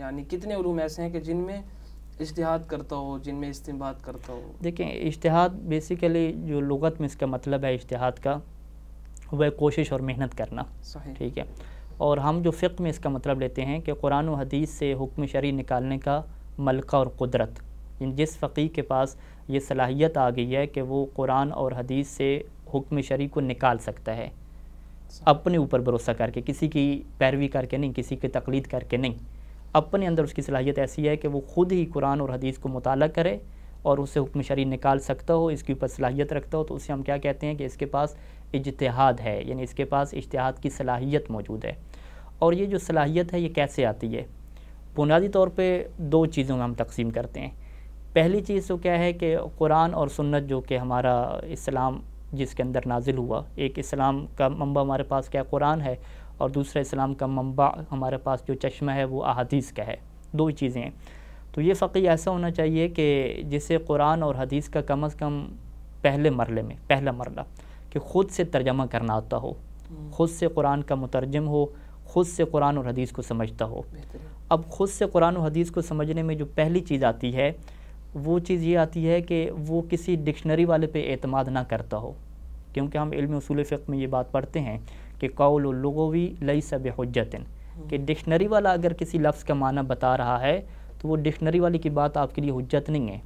یعنی کتنے علوم ایسے ہیں کہ جن میں اجتہاد کرتا ہو، جن میں استنباط کرتا ہو؟ دیکھیں اجتہاد بیسیکلی جو لغت میں اس کا مطلب ہے اجتہاد کا، وہ کوشش اور محنت کرنا. صحیح. ٹھیک ہے. اور ہم جو فقہ میں اس کا مطلب لیتے ہیں کہ قرآن و حدیث سے حکم شرعی نکالنے کا ملکہ اور قدرت. جس فقیہ کے پاس یہ صلاحیت آ گئی ہے کہ وہ قرآن اور حدیث سے حکم شرعی کو نکال سکتا ہے، اپنے اوپر بھروسہ کر کے، کسی کی پیروی کر کے نہیں، کسی کی تقلید کر کے نہیں، اپنے اندر اس کی صلاحیت ایسی ہے کہ وہ خود ہی قرآن اور حدیث کو مطالعہ کرے اور اسے حکم شرعی نکال سکتا ہو، اس کے اوپر صلاحیت رکھتا ہو، تو اسے ہم کیا کہتے ہیں کہ اس کے پاس اجتہاد ہے، یعنی اس کے پاس اجتہاد کی صلاحیت موجود ہے. اور یہ جو صلاحیت ہے یہ کیسے آتی ہے؟ بنیادی طور پہ دو چیزوں میں ہم تقسیم کرتے ہیں. پہلی چیز تو کیا ہے کہ قرآن اور سنت جو کہ ہمارا اسلام جس کے اندر نازل ہوا، ایک اسلام کا منبع ہمارے پاس کیا قرآن ہے، اور دوسرا اسلام کا منبع ہمارے پاس جو چشمہ ہے وہ احادیث کا ہے. دو ہی چیزیں ہیں. تو یہ فقیہ ایسا ہونا چاہیے کہ جسے قرآن اور حدیث کا کم از کم پہلے مرحلے میں پہلا مرحلہ کہ خود سے ترجمہ کرنا آتا ہو، خود سے قرآن کا مترجم ہو، خود سے قرآن اور حدیث کو سمجھتا ہو. اب خود سے قرآن و حدیث کو سمجھنے میں جو پہلی چیز آتی ہے وہ چیز یہ آتی ہے کہ وہ کسی ڈکشنری والے پہ اعتماد نہ کرتا ہو، کیونکہ ہم علم اصول فقہ میں یہ بات پڑھتے ہیں کہ قول اللغوی لیس بحجۃ، کہ ڈکشنری والا اگر کسی لفظ کا معنی بتا رہا ہے تو وہ ڈکشنری والی کی بات آپ کے لیے حجت نہیں ہے.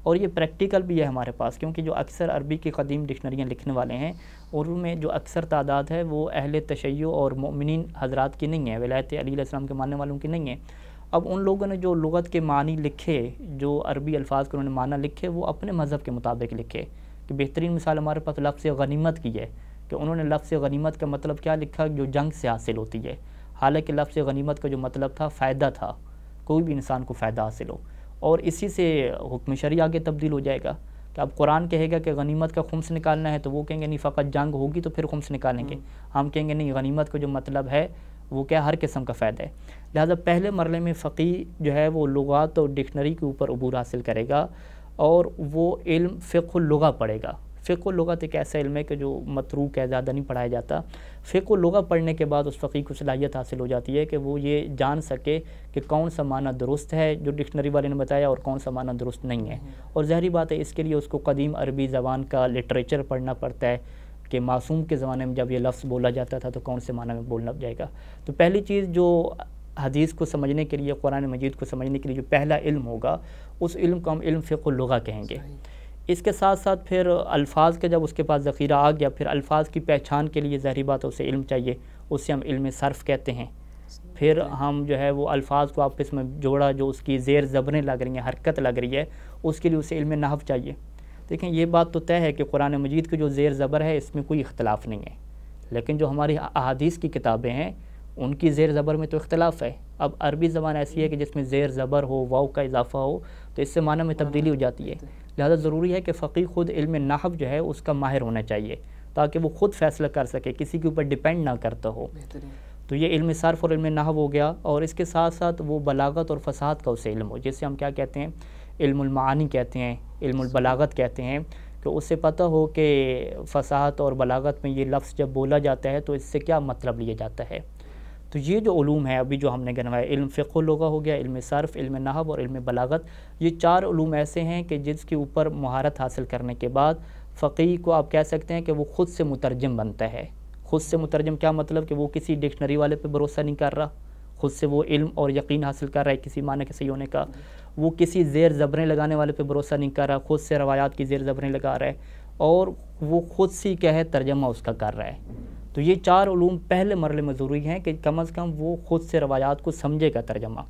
اور یہ پریکٹیکل بھی ہے ہمارے پاس، کیونکہ جو اکثر عربی کی قدیم ڈکشنریاں لکھنے والے ہیں اور ان میں جو اکثر تعداد ہے وہ اہل تشیع اور مؤمنین حضرات کی نہیں ہے، ولایت علی علیہ السلام کے ماننے والوں کی نہیں ہے. اب ان لوگوں نے جو لغت کے معنی لکھے، جو عربی الفاظ کے انہوں نے معنی لکھے، وہ اپنے مذہب کے مطابق لکھے. کہ بہترین مثال ہمارے پاس لفظ غنیمت کی ہے کہ انہوں نے لفظ غنیمت کا مطلب کیا لکھا، جو جنگ سے حاصل ہوتی ہے، حالانکہ لفظ غنیمت کا جو مطلب تھا فائدہ تھا، کوئی بھی انسان کو فائدہ حاصل ہو. اور اسی سے حکم شرعی آگے تبدیل ہو جائے گا کہ اب قرآن کہے گا کہ غنیمت کا خمس نکالنا ہے تو وہ کہیں گے نہیں فقط جنگ ہوگی تو پھر خمس نکالیں گے. ہم کہیں گے نہیں، غنیمت کا جو مطلب ہے وہ کیا ہر قسم کا فائدہ ہے. لہذا پہلے مرحلے میں فقیہ جو ہے وہ لغات اور ڈکشنری کے اوپر عبور حاصل کرے گا اور وہ علم فقہ اللغہ پڑھے گا. فقہ اللغت ایک ایسا علم ہے کہ جو متروک ہے، زیادہ نہیں پڑھایا جاتا. فقہ اللغہ پڑھنے کے بعد اس فقیہ کو صلاحیت حاصل ہو جاتی ہے کہ وہ یہ جان سکے کہ کون سا معنی درست ہے جو ڈکشنری والے نے بتایا اور کون سا معنی درست نہیں ہے. اور ظاہری بات ہے اس کے لیے اس کو قدیم عربی زبان کا لٹریچر پڑھنا پڑتا ہے کہ معصوم کے زمانے میں جب یہ لفظ بولا جاتا تھا تو کون سے معنی میں بولنا جائے گا. تو پہلی چیز جو حدیث کو سمجھنے کے لیے، قرآن مجید کو سمجھنے کے لیے جو پہلا علم ہوگا اس علم کو ہم علم فقہ اللغہ کہیں گے. اس کے ساتھ ساتھ پھر الفاظ کا جب اس کے پاس ذخیرہ آ گیا، پھر الفاظ کی پہچان کے لیے ظاہری بات ہے اسے علم چاہیے، اسے ہم علم صرف کہتے ہیں. پھر ہم جو ہے وہ الفاظ کو آپس میں جوڑا، جو اس کی زیر زبریں لگ رہی ہیں، حرکت لگ رہی ہے، اس کے لیے اسے علم نحو چاہیے. دیکھیں یہ بات تو طے ہے کہ قرآن مجید کی جو زیر زبر ہے اس میں کوئی اختلاف نہیں ہے، لیکن جو ہماری احادیث کی کتابیں ہیں ان کی زیر زبر میں تو اختلاف ہے. اب عربی زبان ایسی ہے کہ جس میں زیر زبر ہو، واو کا اضافہ ہو تو اس سے معنی میں تبدیلی ہو جاتی ہے. لہذا ضروری ہے کہ فقیہ خود علم نحو جو ہے اس کا ماہر ہونا چاہیے تاکہ وہ خود فیصلہ کر سکے، کسی کے اوپر ڈیپینڈ نہ کرتا ہو. تو یہ علم صرف اور علم نحو ہو گیا. اور اس کے ساتھ ساتھ وہ بلاغت اور فصاحت کا اسے علم ہو، جسے ہم کیا کہتے ہیں، علم المعانی کہتے ہیں، علم البلاغت کہتے ہیں، کہ اس سے پتہ ہو کہ فصاحت اور بلاغت میں یہ لفظ جب بولا جاتا ہے تو اس سے کیا مطلب لیا جاتا ہے. تو یہ جو علوم ہے ابھی جو ہم نے گنوایا، علم فقہ اللغہ ہو گیا، علم صرف، علم نحو اور علم بلاغت، یہ چار علوم ایسے ہیں کہ جس کے اوپر مہارت حاصل کرنے کے بعد فقیہ کو آپ کہہ سکتے ہیں کہ وہ خود سے مترجم بنتا ہے. خود سے مترجم کیا مطلب کہ وہ کسی ڈکشنری والے پہ بھروسہ نہیں کر رہا، خود سے وہ علم اور یقین حاصل کر رہا ہے کسی معنی کے صحیح ہونے کا. وہ کسی زیر زبریں لگانے والے پہ بھروسہ نہیں کر رہا، خود سے روایات کی زیر زبریں لگا رہا ہے اور وہ خود سے کیا ہے ترجمہ اس کا کر رہا ہے. تو یہ چار علوم پہلے مرحلے میں ضروری ہیں کہ کم از کم وہ خود سے روایات کو سمجھے گا ترجمہ.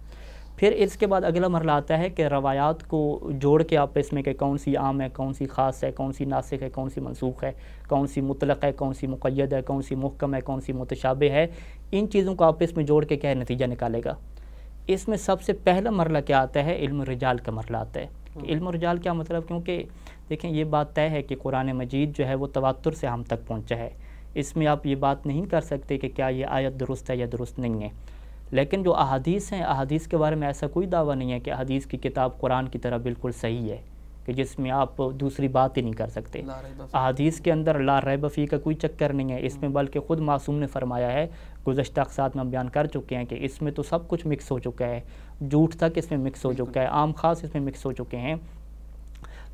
پھر اس کے بعد اگلا مرحلہ آتا ہے کہ روایات کو جوڑ کے آپس میں کہ کون سی عام ہے، کون سی خاص ہے، کون سی ناسخ ہے، کون سی منسوخ ہے، کون سی مطلق ہے، کون سی مقید ہے، کون سی محکم ہے، کون سی متشابہ ہے، ان چیزوں کو آپس میں جوڑ کے کیا نتیجہ نکالے گا. اس میں سب سے پہلا مرحلہ کیا آتا ہے، علم الرجال کا مرحلہ آتا ہے. کہ علم الرجال کیا مطلب، کیونکہ دیکھیں یہ بات طے ہے کہ قرآن مجید جو ہے وہ تواتر سے ہم تک پہنچا ہے. اس میں آپ یہ بات نہیں کر سکتے کہ کیا یہ آیت درست ہے یا درست نہیں ہے. لیکن جو احادیث ہیں، احادیث کے بارے میں ایسا کوئی دعویٰ نہیں ہے کہ حدیث کی کتاب قرآن کی طرح بالکل صحیح ہے، کہ کہ جس میں آپ دوسری بات ہی نہیں کر سکتے. لا ریب فی. احادیث کے اندر لا ریب فی کا کوئی چکر نہیں ہے اس میں، بلکہ خود معصوم نے فرمایا ہے، گزشتہ اقساط میں ہم بیان کر چکے ہیں کہ اس میں تو سب کچھ مکس ہو چکا ہے، جھوٹ تک اس میں مکس ہو چکا ہے، عام خاص اس میں مکس ہو چکے ہیں.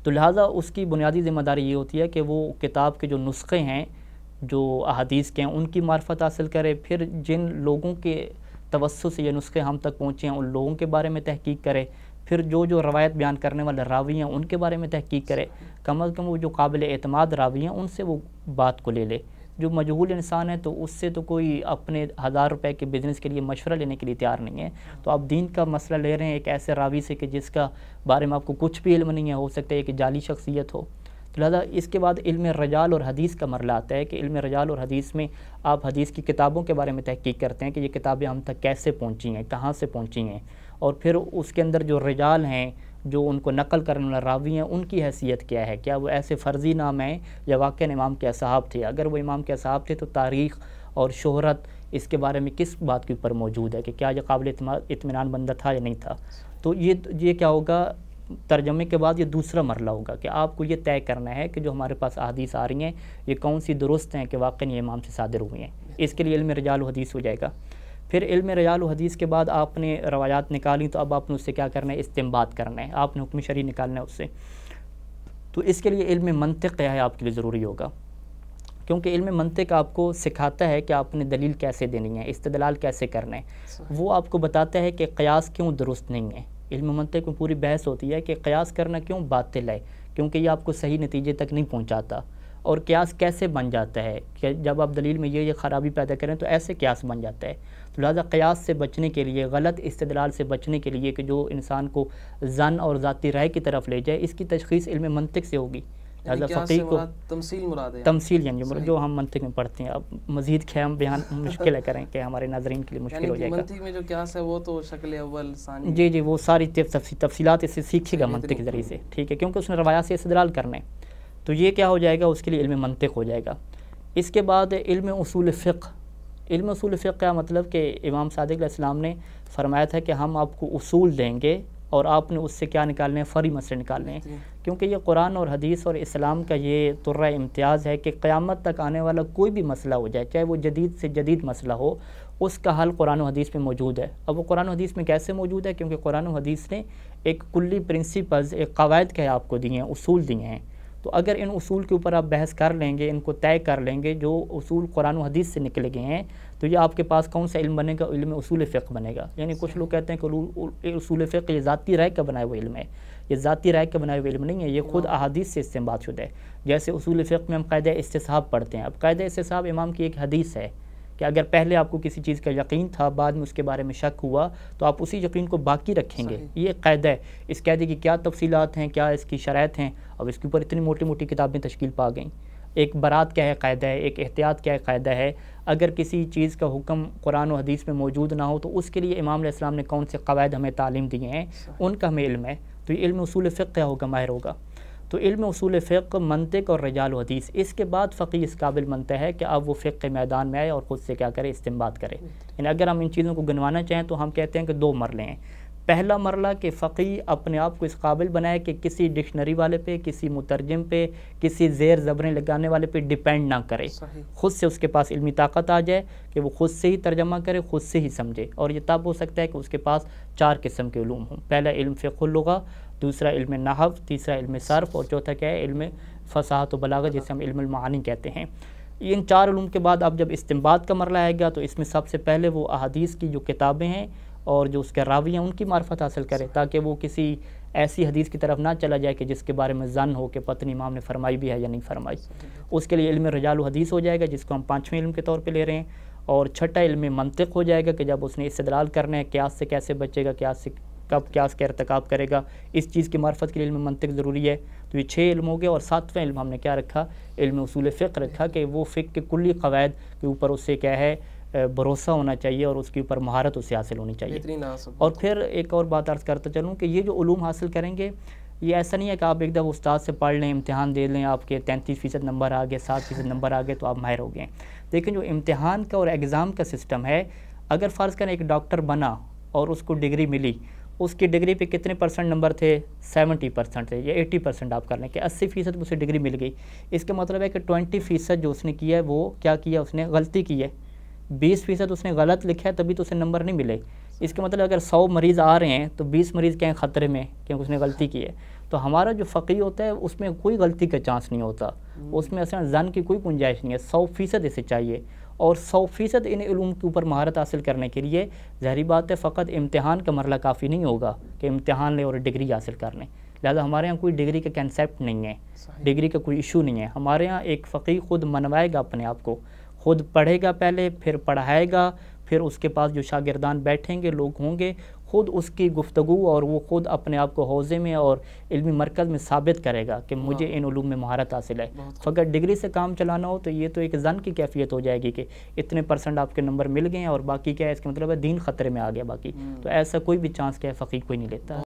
تو لہٰذا اس کی بنیادی ذمہ داری یہ ہوتی ہے کہ وہ کتاب کے جو نسخے ہیں جو احادیث کے ہیں ان کی معرفت حاصل کرے، پھر جن لوگوں کے توسط سے یہ نسخے ہم تک پہنچے ہیں ان لوگوں کے بارے میں تحقیق کرے، پھر جو روایت بیان کرنے والے راوی ہیں ان کے بارے میں تحقیق کرے، کم از کم وہ جو قابل اعتماد راوی ہیں ان سے وہ بات کو لے لے. جو مجہول انسان ہے تو اس سے تو کوئی اپنے 1000 روپے کے بزنس کے لیے مشورہ لینے کے لیے تیار نہیں ہے. تو آپ دین کا مسئلہ لے رہے ہیں ایک ایسے راوی سے کہ جس کا بارے میں آپ کو کچھ بھی علم نہیں ہے، ہو سکتا ہے کہ جعلی شخصیت ہو. تو لہٰذا اس کے بعد علم رجال اور حدیث کا مرحلہ آتا ہے کہ علم رجال اور حدیث میں آپ حدیث کی کتابوں کے بارے میں تحقیق کرتے ہیں کہ یہ کتابیں ہم تک کیسے پہنچی ہیں، کہاں سے پہنچی ہیں، اور پھر اس کے اندر جو رجال ہیں جو ان کو نقل کرنے والے راوی ہیں ان کی حیثیت کیا ہے، کیا وہ ایسے فرضی نام ہیں یا واقعاً امام کے اصحاب تھے. اگر وہ امام کے اصحاب تھے تو تاریخ اور شہرت اس کے بارے میں کس بات کے اوپر موجود ہے کہ کیا یہ قابل اطمینان بندہ تھا یا نہیں تھا. تو یہ کیا ہوگا ترجمے کے بعد، یہ دوسرا مرحلہ ہوگا کہ آپ کو یہ طے کرنا ہے کہ جو ہمارے پاس احادیث آ رہی ہیں یہ کون سی درست ہیں کہ واقعاً یہ امام سے صادر ہوئی ہیں. اس کے لیے علم رجال و حدیث ہو جائے گا. پھر علم رجال و حدیث کے بعد آپ نے روایات نکالی تو اب آپ نے اس سے کیا کرنا ہے، استنباط کرنا ہے، آپ نے حکم شرعی نکالنا ہے اس سے. تو اس کے لیے علم منطق کیا ہے آپ کے لیے ضروری ہوگا، کیونکہ علم منطق آپ کو سکھاتا ہے کہ آپ نے دلیل کیسے دینی ہے، استدلال کیسے کرنا ہے. وہ آپ کو بتاتا ہے کہ قیاس کیوں درست نہیں ہے. علم منطق میں پوری بحث ہوتی ہے کہ قیاس کرنا کیوں باطل ہے، کیونکہ یہ آپ کو صحیح نتیجے تک نہیں پہنچاتا. اور قیاس کیسے بن جاتا ہے کہ جب آپ دلیل میں یہ خرابی پیدا کریں تو ایسے قیاس بن جاتا ہے. تو لہٰذا قیاس سے بچنے کے لیے، غلط استدلال سے بچنے کے لیے کہ جو انسان کو ظن اور ذاتی رائے کی طرف لے جائے، اس کی تشخیص علم منطق سے ہوگی. لہٰذا فقیہ کو تمثیل مراد ہے، تمثیل یعنی جو ہم منطق میں پڑھتے ہیں. اب مزید خیام بیان مشکل ہے کریں کہ ہمارے ناظرین کے لیے مشکل ہو جائے گا. منطق میں جو قیاس ہے وہ تو شکل اول ثانی، جی وہ ساری تفصیلات اس سے سیکھے گا منطق کے ذریعے سے، ٹھیک ہے، کیونکہ اس نے روایات سے استدلال کرنا ہے. تو یہ کیا ہو جائے گا، اس کے لیے علم منطق ہو جائے گا. اس کے بعد علم اصول فقہ. علم اصول فقہ کا مطلب کہ امام صادق علیہ السلام نے فرمایا تھا کہ ہم آپ کو اصول دیں گے اور آپ نے اس سے کیا نکالنے ہیں، فرعی مسئلے نکالنے ہیں. کیونکہ یہ قرآن اور حدیث اور اسلام کا یہ طرہ امتیاز ہے کہ قیامت تک آنے والا کوئی بھی مسئلہ ہو جائے، چاہے وہ جدید سے جدید مسئلہ ہو، اس کا حل قرآن و حدیث میں موجود ہے. اب وہ قرآن و حدیث میں کیسے موجود ہے، کیونکہ قرآن و حدیث نے ایک کلی پرنسپلز، ایک قواعد کے آپ کو دیے ہیں، اصول دیے ہیں. تو اگر ان اصول کے اوپر آپ بحث کر لیں گے، ان کو طے کر لیں گے جو اصول قرآن و حدیث سے نکلے گئے ہیں، تو یہ آپ کے پاس کون سا علم بنے گا، علم اصول فقہ بنے گا. یعنی کچھ لوگ کہتے ہیں کہ اصول فقہ یہ ذاتی رائے کا بنایا ہوا علم ہے. یہ ذاتی رائے کا بنایا ہوا علم نہیں ہے، یہ خود احادیث سے استنباط شدہ ہے. جیسے اصول فقہ میں ہم قاعدہ استصحاب پڑھتے ہیں. اب قاعدہ استصحاب امام کی ایک حدیث ہے کہ اگر پہلے آپ کو کسی چیز کا یقین تھا، بعد میں اس کے بارے میں شک ہوا، تو آپ اسی یقین کو باقی رکھیں گے. یہ قاعدہ ہے. اس قاعدے کی کیا تفصیلات ہیں، کیا اس کی شرائط ہیں، اب اس کے اوپر اتنی موٹی موٹی کتابیں تشکیل پا گئیں. ایک برات کیا ہے قاعدہ ہے، ایک احتیاط کیا ہے قاعدہ ہے. اگر کسی چیز کا حکم قرآن و حدیث میں موجود نہ ہو تو اس کے لیے امام علیہ السلام نے کون سے قواعد ہمیں تعلیم دیے ہیں، ان کا ہمیں علم ہے. تو یہ علم اصول فقہ کیا ہوگا، ماہر ہوگا. تو علم اصول فقہ، منطق اور رجال و حدیث. اس کے بعد فقیہ اس قابل بنتا ہے کہ اب وہ فقہ کے میدان میں آئے اور خود سے کیا کرے، استنباط کرے. یعنی اگر ہم ان چیزوں کو گنوانا چاہیں تو ہم کہتے ہیں کہ 2 مرحلے ہیں. پہلا مرحلہ کہ فقیہ اپنے آپ کو اس قابل بنائے کہ کسی ڈکشنری والے پہ، کسی مترجم پہ، کسی زیر زبریں لگانے والے پہ ڈیپینڈ نہ کرے. خود سے اس کے پاس علمی طاقت آ جائے کہ وہ خود سے ہی ترجمہ کرے، خود سے ہی سمجھے. اور یہ تب ہو سکتا ہے کہ اس کے پاس 4 قسم کے علوم ہوں. پہلا علم فقہ اللغہ، دوسرا علم نحو، تیسرا علم صرف، اور چوتھا کیا ہے، علم فصاحت و بلاغت، جسے ہم علم المعانی کہتے ہیں. ان 4 علوم کے بعد اب جب استنباط کا مرحلہ آئے گا تو اس میں سب سے پہلے وہ احادیث کی جو کتابیں ہیں اور جو اس کے راوی ہیں ان کی معرفت حاصل کرے، تاکہ وہ کسی ایسی حدیث کی طرف نہ چلا جائے کہ جس کے بارے میں ظن ہو کہ پتہ امام نے فرمائی بھی ہے یا نہیں فرمائی. اس کے لیے علم رجال و حدیث ہو جائے گا، جس کو ہم 5ویں علم کے طور پہ لے رہے ہیں. اور چھٹا علم منطق ہو جائے گا کہ جب اس نے استدلال کرنا ہے، قیاس سے کیسے بچے گا، قیاس سے کب قیاس کا ارتکاب کرے گا، اس چیز کی معرفت کے لیے علم منطق ضروری ہے. تو یہ 6 علم ہو گئے. اور 7واں علم ہم نے کیا رکھا، علم اصول فقہ رکھا کہ وہ فقہ کے کلی قواعد کے اوپر اس سے کیا ہے، بھروسہ ہونا چاہیے اور اس کے اوپر مہارت اس سے حاصل ہونی چاہیے. اور پھر ایک اور بات عرض کرتا چلوں کہ یہ جو علوم حاصل کریں گے، یہ ایسا نہیں ہے کہ آپ ایک دفعہ استاد سے پڑھ لیں، امتحان دے لیں، آپ کے 33% نمبر آ گئے، 7% نمبر آ گئے تو آپ ماہر ہو گئے. لیکن جو امتحان کا اور ایگزام کا سسٹم ہے، اگر فرض کریں ایک ڈاکٹر بنا اور اس کو ڈگری ملی اس کی ڈگری پہ کتنے پرسنٹ نمبر تھے؟ 70% تھے، یا 80% آپ کر لیں کہ 80% اسے ڈگری مل گئی. اس کا مطلب ہے کہ 20% جو اس نے کیا ہے وہ کیا کیا؟ اس نے غلطی کی ہے. 20% اس نے غلط لکھا ہے تبھی تو اسے نمبر نہیں ملے. اس کا مطلب اگر 100 مریض آ رہے ہیں تو 20 مریض کیا ہیں خطرے میں کیونکہ اس نے غلطی کی ہے. تو ہمارا جو فقیہ ہوتا ہے اس میں کوئی غلطی کا چانس نہیں ہوتا، اس میں اصلا ظن کی کوئی گنجائش نہیں ہے. 100% اسے چاہیے، اور 100% ان علوم کے اوپر مہارت حاصل کرنے کے لیے ظاہری بات ہے فقط امتحان کا مرحلہ کافی نہیں ہوگا کہ امتحان لیں اور ڈگری حاصل کر لیں. لہٰذا ہمارے یہاں کوئی ڈگری کا کنسیپٹ نہیں ہے، ڈگری کا کوئی ایشو نہیں ہے. ہمارے یہاں ایک فقیہ خود منوائے گا اپنے آپ کو، خود پڑھے گا پہلے، پھر پڑھائے گا، پھر اس کے پاس جو شاگردان بیٹھیں گے لوگ ہوں گے، خود اس کی گفتگو اور وہ خود اپنے آپ کو حوزے میں اور علمی مرکز میں ثابت کرے گا کہ مجھے ان علوم میں مہارت حاصل ہے. فقط ڈگری سے کام چلانا ہو تو یہ تو ایک ظن کی کیفیت ہو جائے گی کہ اتنے % آپ کے نمبر مل گئے ہیں اور باقی کیا ہے، اس کا مطلب ہے دین خطرے میں آ گیا باقی. تو ایسا کوئی بھی چانس کیا ہے فقیہ کوئی نہیں لیتا.